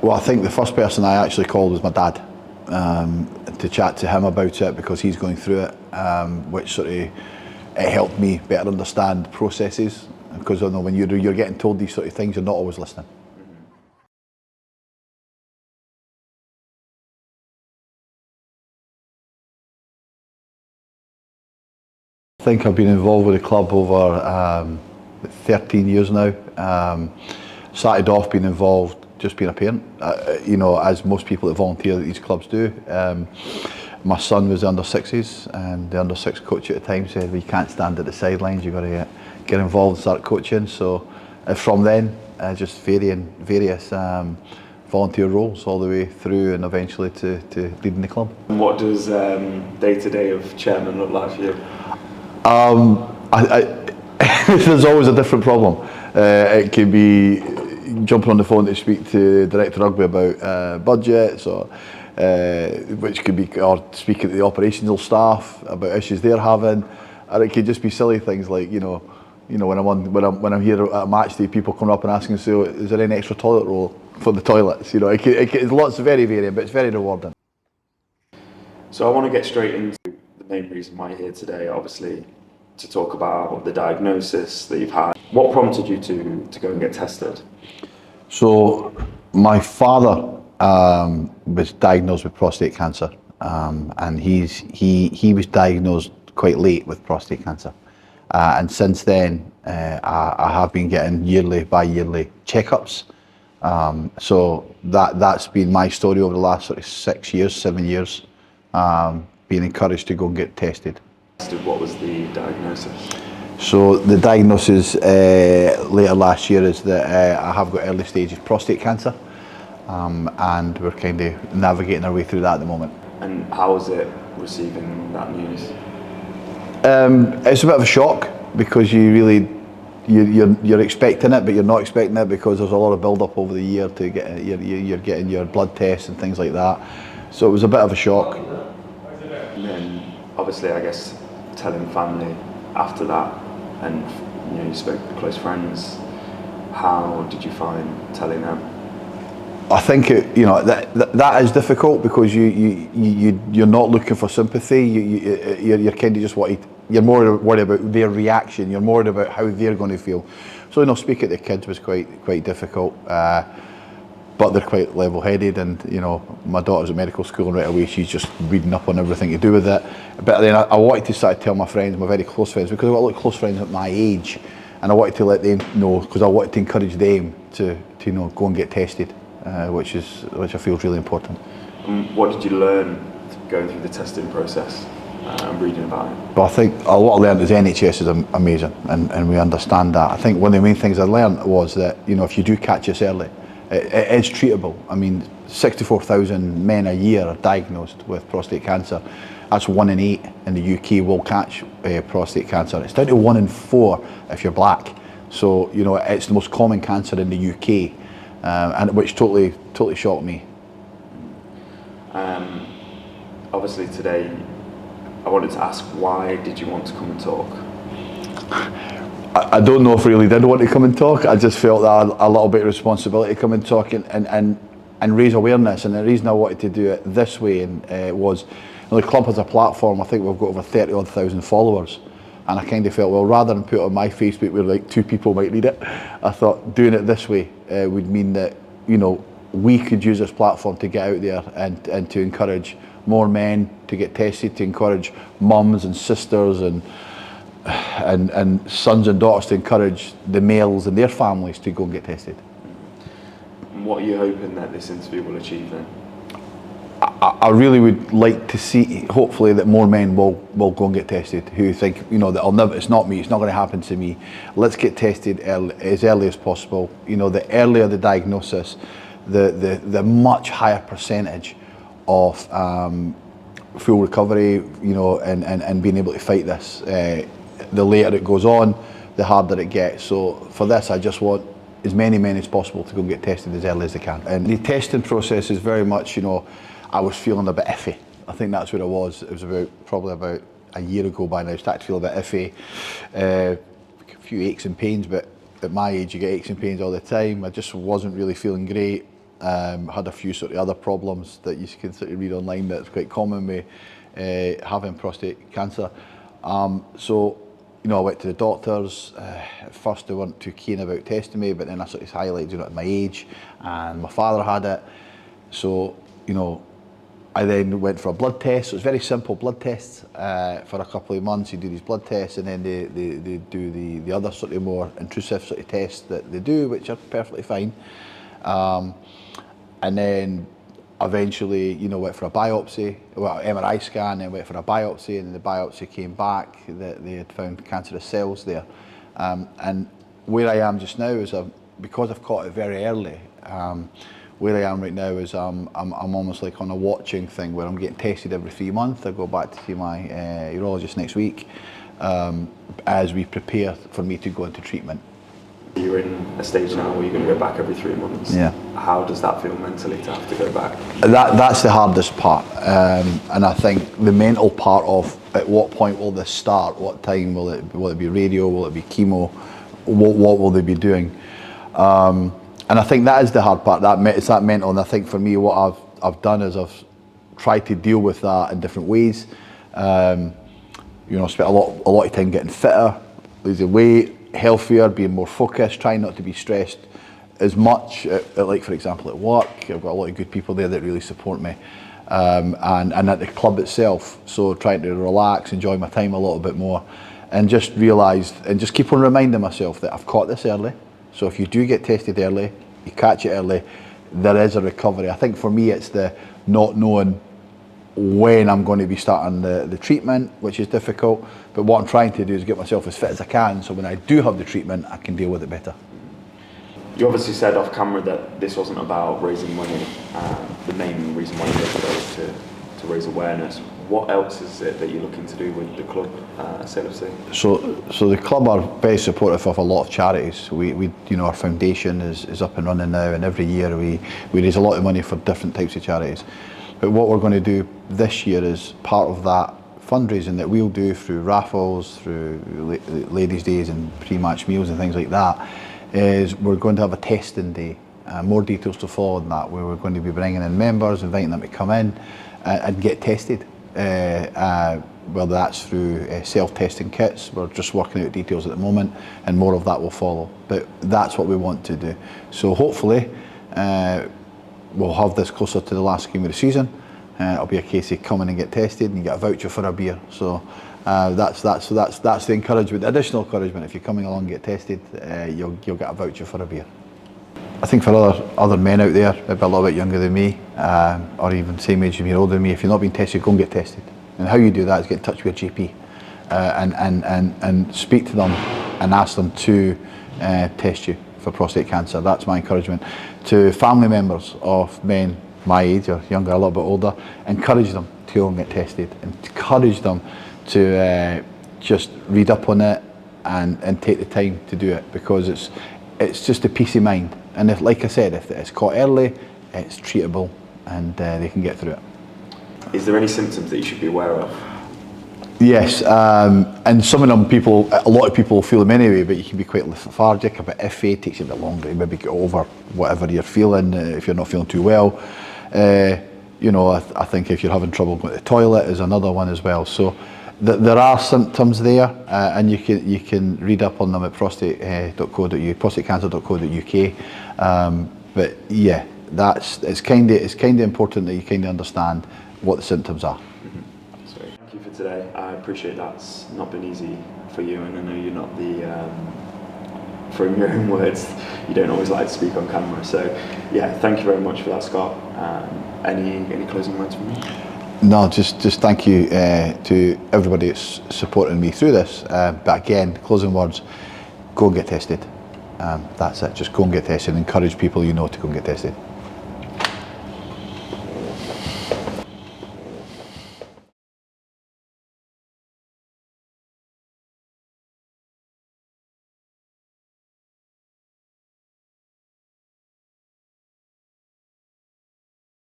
Well, I think the first person I actually called was my dad, to chat to him about it, because he's going through it, which sort of, it helped me better understand processes, because I know when you're getting told these sort of things, you're not always listening. I think I've been involved with the club over 13 years now. Started off being involved just being a parent, you know, as most people that volunteer at these clubs do. My son was under sixes, and the under six coach at the time said, well, you can't stand at the sidelines, you've got to get involved and start coaching. So from then, just various volunteer roles all the way through, and eventually to leading the club. What does day-to-day of chairman look like for you? There's always a different problem. It can be jumping on the phone to speak to Director Rugby about budgets, or which could be, or speaking to the operational staff about issues they're having, or it could just be silly things like, you know, when I'm here at a match day, people come up and asking, so is there any extra toilet roll for the toilets? You know, it's lots of very varying, but it's very rewarding. So I want to get straight into the main reason why you're here today, obviously, to talk about the diagnosis that you've had. What prompted you to go and get tested? So my father was diagnosed with prostate cancer, and he was diagnosed quite late with prostate cancer, and since then I have been getting bi-yearly checkups. So that's been my story over the last sort of 7 years, being encouraged to go and get tested. What was the diagnosis? So the diagnosis later last year is that I have got early stages prostate cancer, and we're kind of navigating our way through that at the moment. And how was it receiving that news? It's a bit of a shock, because you're expecting it, but you're not expecting it, because there's a lot of build-up over the year to get you're getting your blood tests and things like that. So it was a bit of a shock. And then, obviously, I guess telling family after that, and you spoke to close friends. How did you find telling them? I think that is difficult, because you're not looking for sympathy. You're kind of just you're more worried about their reaction. You're more worried about how they're going to feel. So speaking to the kids was quite difficult. But they're quite level-headed, and my daughter's at medical school, and right away she's just reading up on everything to do with it. But then I wanted to start to tell my friends, my very close friends, because I've got a lot of close friends at my age, and I wanted to let them know, because I wanted to encourage them to go and get tested, which I feel is really important. What did you learn going through the testing process and reading about it? But I think a lot I learned is NHS is amazing, and we understand that. I think one of the main things I learned was that if you do catch this early, it is treatable. I mean, 64,000 men a year are diagnosed with prostate cancer. That's 1 in 8 in the UK will catch prostate cancer. It's down to 1 in 4 if you're black. So it's the most common cancer in the UK, and which totally shocked me. Obviously today, I wanted to ask, why did you want to come and talk? I don't know if I really did want to come and talk. I just felt that I had a little bit of responsibility to come and talk and raise awareness. And the reason I wanted to do it this way was, the club has a platform. I think we've got over 30,000 followers, and I kind of felt, well, rather than put it on my Facebook where like 2 people might read it, I thought doing it this way would mean that we could use this platform to get out there and to encourage more men to get tested, to encourage mums and sisters and sons and daughters, to encourage the males and their families to go and get tested. What are you hoping that this interview will achieve then? I really would like to see, hopefully, that more men will go and get tested, who think, that it's not me, it's not going to happen to me. Let's get tested as early as possible. The earlier the diagnosis, the much higher percentage of full recovery, and being able to fight this. The later it goes on, the harder it gets. So for this, I just want as many men as possible to go and get tested as early as they can. And the testing process is very much, I was feeling a bit iffy. I think that's what it was. It was probably about a year ago by now. I started to feel a bit iffy. A few aches and pains, but at my age you get aches and pains all the time. I just wasn't really feeling great. Had a few sort of other problems that you can sort of read online that's quite common with having prostate cancer. So, you know, I went to the doctors. At first they weren't too keen about testing me, but then I sort of highlighted, you know, my age, and my father had it. So, you know, I then went for a blood test. So it's very simple blood tests for a couple of months. You do these blood tests, and then they do the other sort of more intrusive sort of tests that they do, which are perfectly fine. And then eventually, you know, went for a biopsy, well, MRI scan, then went for a biopsy, and the biopsy came back that they had found cancerous cells there. And where I am just now is because I've caught it very early. Where I am right now is I'm almost like on a watching thing where I'm getting tested every 3 months. I go back to see my urologist next week as we prepare for me to go into treatment. You're in a stage now where you're going to go back every 3 months. Yeah. How does that feel mentally to have to go back? That's the hardest part, and I think the mental part of at what point will this start? What time will it be? Radio? Will it be chemo? What will they be doing? And I think that is the hard part. It's that mental, and I think for me, what I've done is I've tried to deal with that in different ways. You know, spent a lot of time getting fitter, losing weight, healthier, being more focused, trying not to be stressed as much. Like for example, at work, I've got a lot of good people there that really support me, and at the club itself. So trying to relax, enjoy my time a little bit more, and just realised and just keep on reminding myself that I've caught this early. So if you do get tested early, you catch it early, there is a recovery. I think for me it's the not knowing when I'm going to be starting the treatment, which is difficult, but what I'm trying to do is get myself as fit as I can, so when I do have the treatment, I can deal with it better. You obviously said off camera that this wasn't about raising money. The main reason why you did it was to raise awareness. What else is it that you're looking to do with the club, SLFC? So the club are very supportive of a lot of charities. We you know, our foundation is up and running now, and every year we raise a lot of money for different types of charities. But what we're going to do this year is part of that fundraising that we'll do through raffles, through ladies' days and pre-match meals and things like that, is we're going to have a testing day. More details to follow on that, where we're going to be bringing in members, inviting them to come in and get tested. Whether that's through self-testing kits. We're just working out details at the moment, and more of that will follow. But that's what we want to do. So hopefully we'll have this closer to the last game of the season. It'll be a case of come in and get tested, and you get a voucher for a beer. So that's the encouragement, the additional encouragement. If you're coming along and get tested, you'll get a voucher for a beer. I think for other men out there, maybe a little bit younger than me, or even same age as me, older than me, if you're not being tested, go and get tested. And how you do that is get in touch with your GP and speak to them and ask them to test you for prostate cancer. That's my encouragement. To family members of men my age or younger, a little bit older, encourage them to go and get tested. Encourage them to just read up on it and take the time to do it, because it's just a peace of mind. And if, like I said, if it's caught early, it's treatable, and they can get through it. Is there any symptoms that you should be aware of? Yes, and some of them a lot of people feel them anyway, but you can be quite lethargic, a bit iffy, it takes you a bit longer to maybe get over whatever you're feeling if you're not feeling too well. You know, I think if you're having trouble going to the toilet is another one as well. So there are symptoms there, and you can read up on them at prostatecancer.co.uk. But yeah, it's kind of important that you kind of understand what the symptoms are. Thank you for today. I appreciate that's not been easy for you, and I know you're not from your own words, you don't always like to speak on camera. So yeah, thank you very much for that, Scott. Any closing words from you? No, just thank you to everybody that's supporting me through this. But again, closing words, go and get tested. That's it, just go and get tested. Encourage people you know to go and get tested.